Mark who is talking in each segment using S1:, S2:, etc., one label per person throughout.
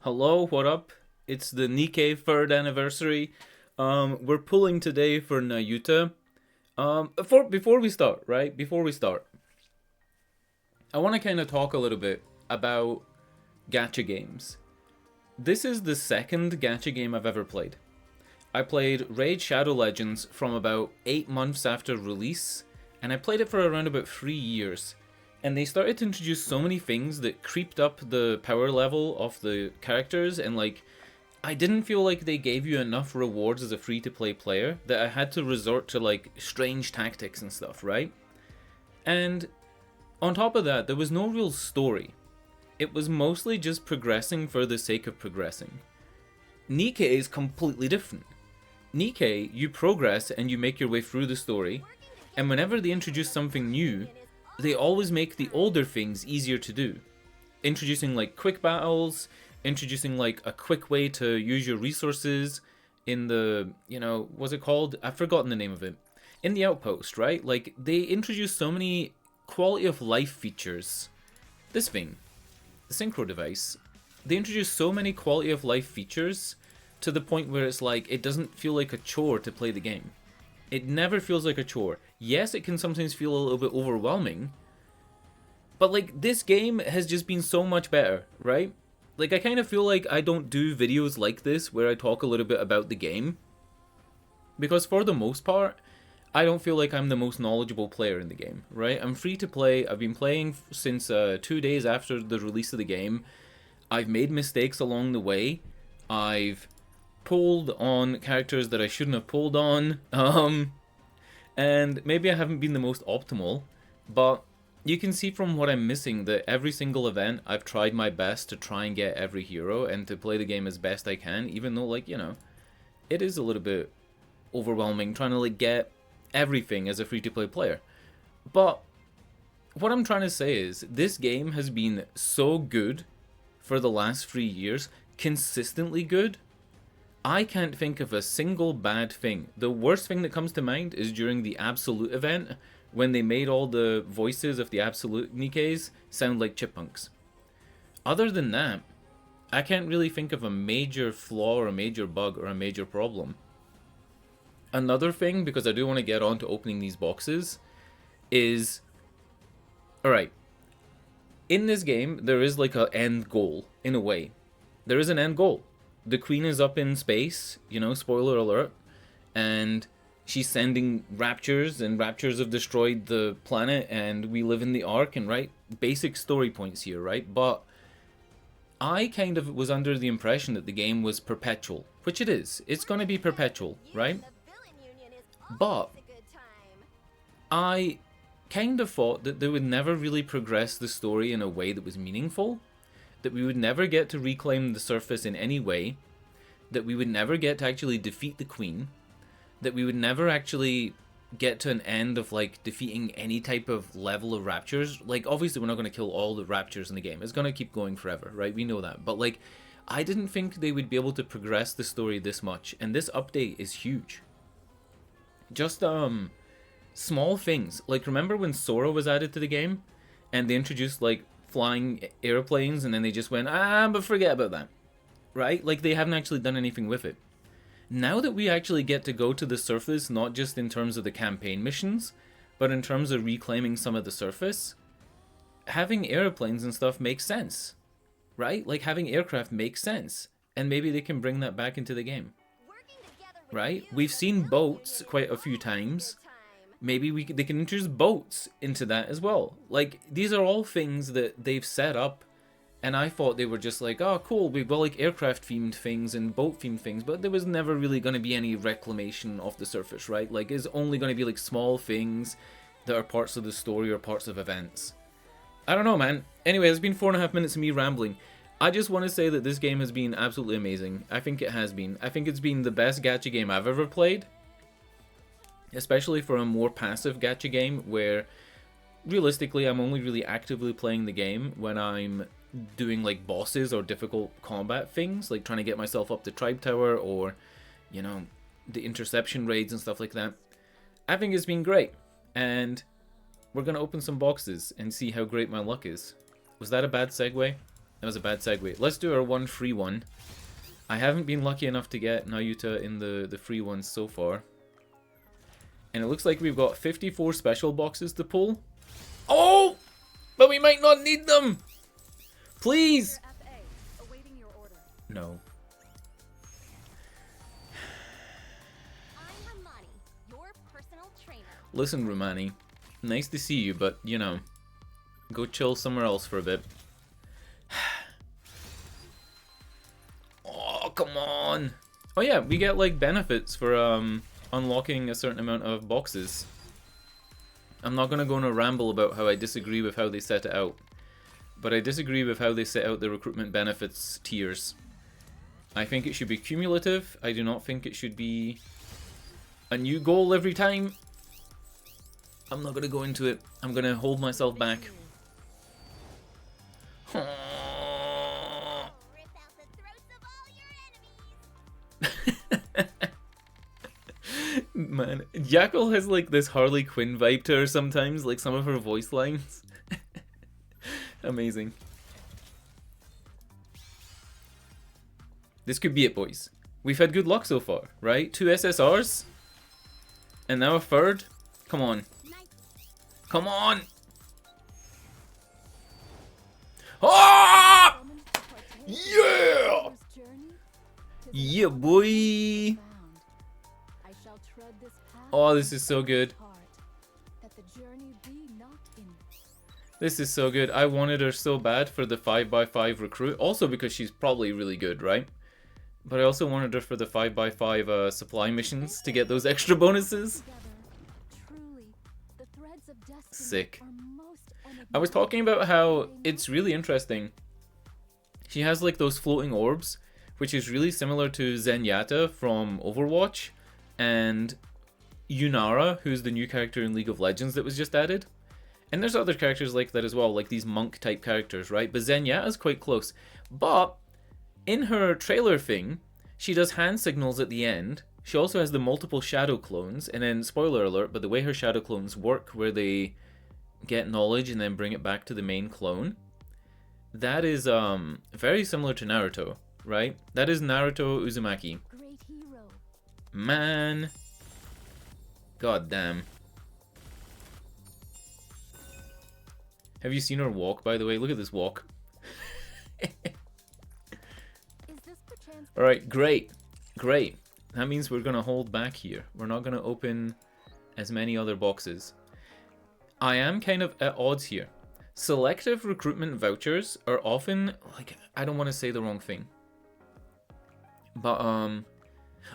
S1: Hello, what up? It's the Nikke 3rd anniversary. We're pulling today for Nayuta. Before we start, right? Before we start, I want to kind of talk a little bit about gacha games. This is the second gacha game I've ever played. I played Raid Shadow Legends from about 8 months after release, and I played it for around about 3 years. And they started to introduce so many things that creeped up the power level of the characters, and I didn't feel like they gave you enough rewards as a free-to-play player that I had to resort to strange tactics and stuff, right? And on top of that, there was no real story. It was mostly just progressing for the sake of progressing. Nikke is completely different. Nikke, you progress and you make your way through the story, and whenever they introduce something new, they always make the older things easier to do. Introducing quick battles, introducing a quick way to use your resources in the, what's it called? I've forgotten the name of it. In the outpost, right? They introduce so many quality of life features. This thing, the synchro device, they introduce so many quality of life features to the point where it's it doesn't feel like a chore to play the game. It never feels like a chore. Yes, it can sometimes feel a little bit overwhelming, but this game has just been so much better, right? I kind of feel like I don't do videos like this where I talk a little bit about the game, because for the most part, I don't feel like I'm the most knowledgeable player in the game, right? I'm free to play. I've been playing since 2 days after the release of the game. I've made mistakes along the way. I've pulled on characters that I shouldn't have pulled on. And maybe I haven't been the most optimal, but you can see from what I'm missing that every single event I've tried my best to try and get every hero and to play the game as best I can, even though it is a little bit overwhelming trying to get everything as a free-to-play player. But what I'm trying to say is this game has been so good for the last 3 years, consistently good. I can't think of a single bad thing. The worst thing that comes to mind is during the Absolute event, when they made all the voices of the Absolute Nikkes sound like chipmunks. Other than that, I can't really think of a major flaw or a major bug or a major problem. Another thing, because I do want to get on to opening these boxes, is... Alright, in this game, there is an end goal, in a way. There is an end goal. The queen is up in space, spoiler alert, and she's sending raptures, and raptures have destroyed the planet, and we live in the Ark, and right, basic story points here, right? But I kind of was under the impression that the game was perpetual, which it is. It's going to be perpetual, right? But I kind of thought that they would never really progress the story in a way that was meaningful, that we would never get to reclaim the surface in any way, that we would never get to actually defeat the queen, that we would never actually get to an end of defeating any type of level of raptures. Obviously we're not going to kill all the raptures in the game. It's going to keep going forever, right? We know that. But I didn't think they would be able to progress the story this much, and this update is huge. Just small things. Remember when Sora was added to the game and they introduced flying airplanes, and then they just went, but forget about that, right? They haven't actually done anything with it. Now that we actually get to go to the surface, not just in terms of the campaign missions, but in terms of reclaiming some of the surface, having airplanes and stuff makes sense, right? Having aircraft makes sense, and maybe they can bring that back into the game, right? We've seen boats quite a few times. Maybe they can introduce boats into that as well. These are all things that they've set up, and I thought they were just oh cool, we've got aircraft themed things and boat themed things, but there was never really going to be any reclamation of the surface, right? It's only going to be small things that are parts of the story or parts of events. I don't know, man. Anyway, it's been 4.5 minutes of me rambling. I just want to say that this game has been absolutely amazing. I think it has been. I think it's been the best gacha game I've ever played. Especially for a more passive gacha game where, realistically, I'm only really actively playing the game when I'm doing bosses or difficult combat things, trying to get myself up the tribe tower or, the interception raids and stuff like that. I think it's been great, and we're going to open some boxes and see how great my luck is. Was that a bad segue? That was a bad segue. Let's do our one free one. I haven't been lucky enough to get Nayuta in the free ones so far. And it looks like we've got 54 special boxes to pull. Oh! But we might not need them! Please! No. Listen, Romani. Nice to see you, but, you know, go chill somewhere else for a bit. Oh, come on! Oh yeah, we get, like, benefits for, unlocking a certain amount of boxes. I'm not gonna go on a ramble about how I disagree with how they set it out. But I disagree with how they set out the recruitment benefits tiers. I think it should be cumulative. I do not think it should be a new goal every time. I'm not gonna go into it. I'm gonna hold myself back. Man, Jackal has like this Harley Quinn vibe to her sometimes, like some of her voice lines. Amazing. This could be it, boys. We've had good luck so far, right? 2 SSRs? And now a third? Come on. Come on! Ah! Yeah! Yeah, boy! Oh, this is so good. This is so good. I wanted her so bad for the 5x5 recruit. Also because she's probably really good, right? But I also wanted her for the 5x5 supply missions to get those extra bonuses. Sick. I was talking about how it's really interesting. She has like those floating orbs, which is really similar to Zenyatta from Overwatch, and Yunara, who's the new character in League of Legends that was just added. And there's other characters like that as well, like these monk type characters, right? But Zenyatta's quite close. But in her trailer thing, she does hand signals at the end. She also has the multiple shadow clones, and then, spoiler alert, but the way her shadow clones work, where they get knowledge and then bring it back to the main clone, that is very similar to Naruto, right? That is Naruto Uzumaki. Man. God damn. Have you seen her walk, by the way? Look at this walk. Alright, great. Great. That means we're going to hold back here. We're not going to open as many other boxes. I am kind of at odds here. Selective recruitment vouchers are often, like, I don't want to say the wrong thing. But,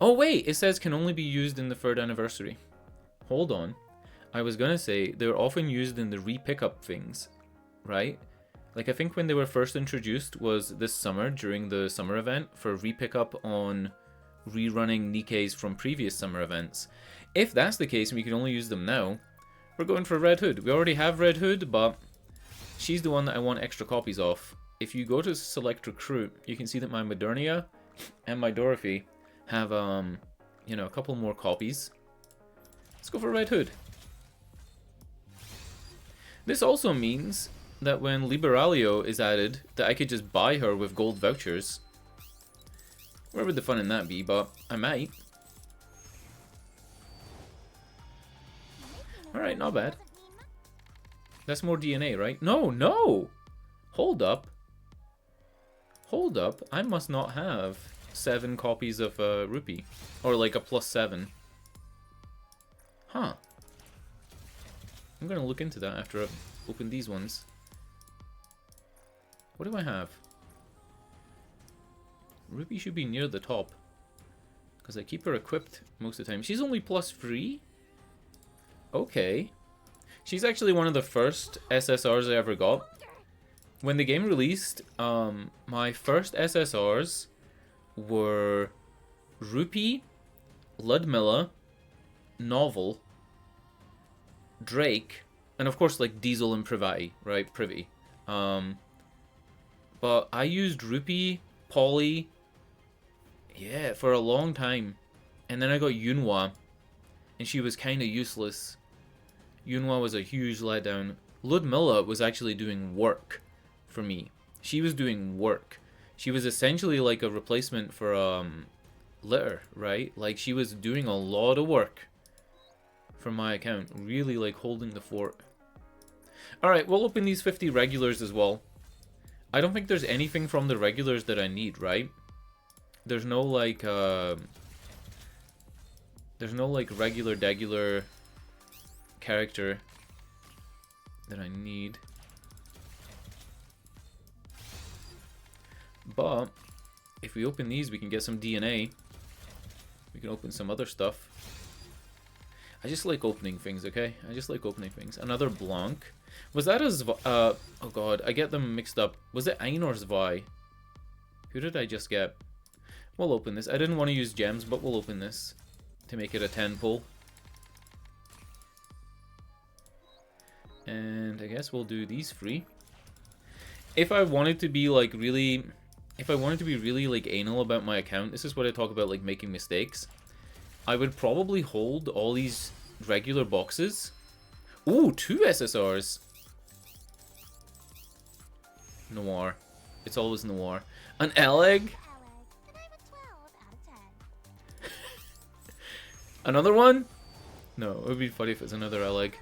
S1: oh wait, it says can only be used in the 3rd anniversary. Hold on. I was going to say they're often used in the re-pickup things, right? Like, I think when they were first introduced was this summer during the summer event for re-pickup on rerunning Nikke's from previous summer events. If that's the case and we can only use them now, we're going for Red Hood. We already have Red Hood, but she's the one that I want extra copies of. If you go to select recruit, you can see that my Modernia and my Dorothy have, you know, a couple more copies. Let's go for Red Hood. This also means that when Liberalio is added, that I could just buy her with gold vouchers. Where would the fun in that be, but I might. Alright, not bad. That's more DNA, right? No, no! Hold up. Hold up. I must not have 7 copies of Rupee. Or like a +7. Huh. I'm gonna look into that after I've opened these ones. What do I have? Rupee should be near the top. Because I keep her equipped most of the time. She's only +3? Okay. She's actually one of the first SSRs I ever got. When the game released, my first SSRs were Rupee, Ludmilla, Novel, Drake, and of course like Diesel and Privy, right? Privy. But I used Rupee, Polly, yeah, for a long time. And then I got Yunhua, and she was kind of useless. Yunhua was a huge letdown. Ludmilla was actually doing work for me. She was doing work. She was essentially like a replacement for Litter, right? Like she was doing a lot of work for my account, really like holding the fort. All right, we'll open these 50 regulars as well. I don't think there's anything from the regulars that I need, right? There's no like regular character that I need. But if we open these, we can get some DNA. We can open some other stuff. I just like opening things, okay? I just like opening things. Another Blanc. Was that a oh god, I get them mixed up. Was it Ein or Zwei? Who did I just get? We'll open this. I didn't want to use gems, but we'll open this to make it a 10 pull. And I guess we'll do these 3. If I wanted to be like really... If I wanted to be really like anal about my account, this is what I talk about like making mistakes. I would probably hold all these regular boxes. Ooh, 2 SSRs. Noir. It's always Noir. An Eleg? Another one? No, it would be funny if it's another Eleg.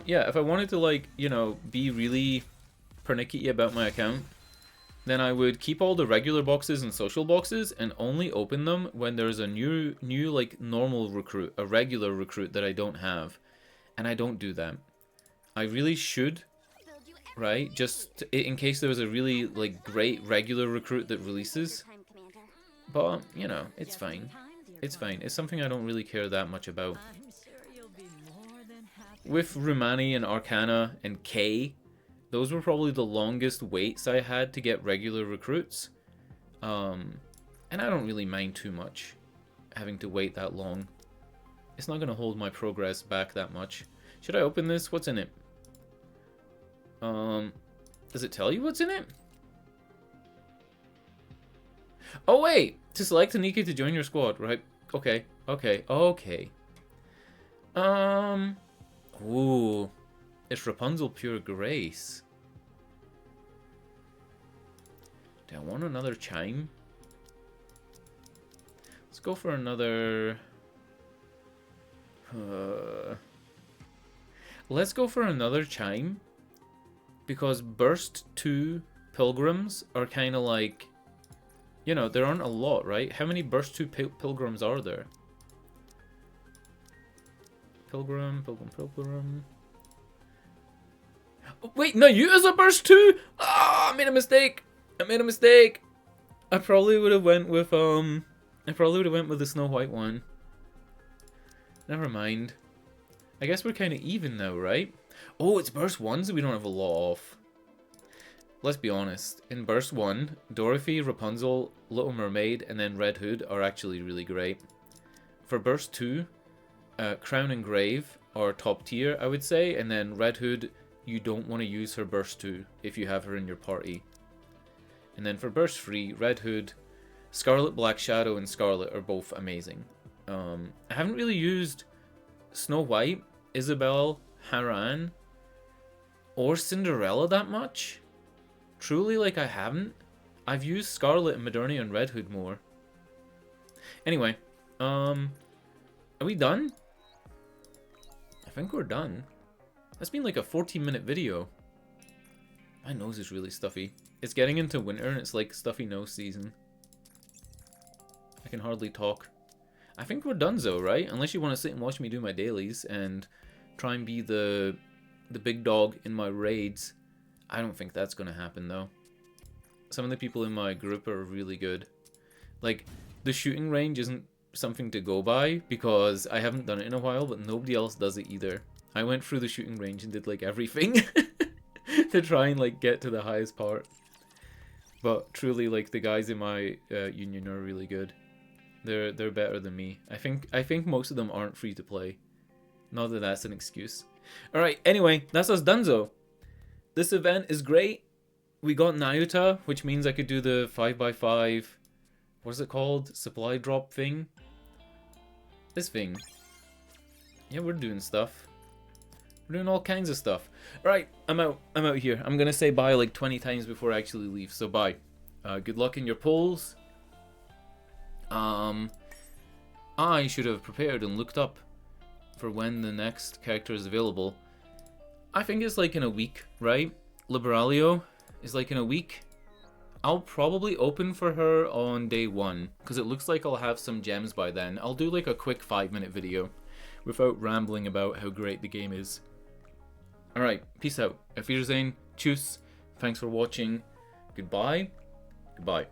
S1: Yeah, if I wanted to, like, you know, be really pernickety about my account, then I would keep all the regular boxes and social boxes and only open them when there's a new like, normal recruit, a regular recruit that I don't have. And I don't do that. I really should, right? Just in case there was a really, like, great regular recruit that releases. But, you know, it's fine. It's fine. It's something I don't really care that much about. With Rumani and Arcana and K, those were probably the longest waits I had to get regular recruits. And I don't really mind too much having to wait that long. It's not going to hold my progress back that much. Should I open this? What's in it? Does it tell you what's in it? Oh wait! To select a Nikke to join your squad, right? Okay, okay, okay. Ooh. It's Rapunzel Pure Grace. Do I want another chime? Let's go for another... Let's go for another chime. Because Burst 2 Pilgrims are kind of like... You know, there aren't a lot, right? How many Burst 2 Pilgrims are there? Pilgrim. Oh, wait, Nayuta's a Burst 2? Ah, I made a mistake. I probably would have went with the Snow White one. Never mind. I guess we're kind of even now, right? Oh, it's Burst 1, so we don't have a lot off. Let's be honest. In Burst 1, Dorothy, Rapunzel, Little Mermaid, and then Red Hood are actually really great. For Burst 2, Crown and Grave are top tier, I would say, and then Red Hood, you don't want to use her Burst 2 if you have her in your party. And then for Burst 3, Red Hood, Scarlet, Black Shadow, and Scarlet are both amazing. I haven't really used Snow White, Isabelle, Haran, or Cinderella that much. Truly, like, I haven't. I've used Scarlet and Modernia and Red Hood more. Anyway, are we done? I think we're done. That's been like a 14-minute video. My nose is really stuffy. It's getting into winter and it's like stuffy nose season. I can hardly talk. I think we're done though, right? Unless you want to sit and watch me do my dailies and try and be the big dog in my raids. I don't think that's going to happen though. Some of the people in my group are really good. Like, the shooting range isn't something to go by because I haven't done it in a while, but nobody else does it either. I went through the shooting range and did like everything to try and like get to the highest part. But truly, like, the guys in my union are really good. They're better than me. I think most of them aren't free to play. Not that that's an excuse. All right. Anyway, that's us donezo. This event is great. We got Nayuta, which means I could do the 5x5. What is it called? Supply drop thing. This thing. Yeah, we're doing stuff. We're doing all kinds of stuff. Right, I'm out. I'm out here. I'm gonna say bye like 20 times before I actually leave. So bye. Good luck in your polls. I should have prepared and looked up for when the next character is available. I think it's like in a week, right? Liberalio is like in a week. I'll probably open for her on day 1, because it looks like I'll have some gems by then. I'll do like a quick 5-minute video without rambling about how great the game is. Alright, peace out. Auf Wiedersehen. Tschüss. Thanks for watching. Goodbye. Goodbye.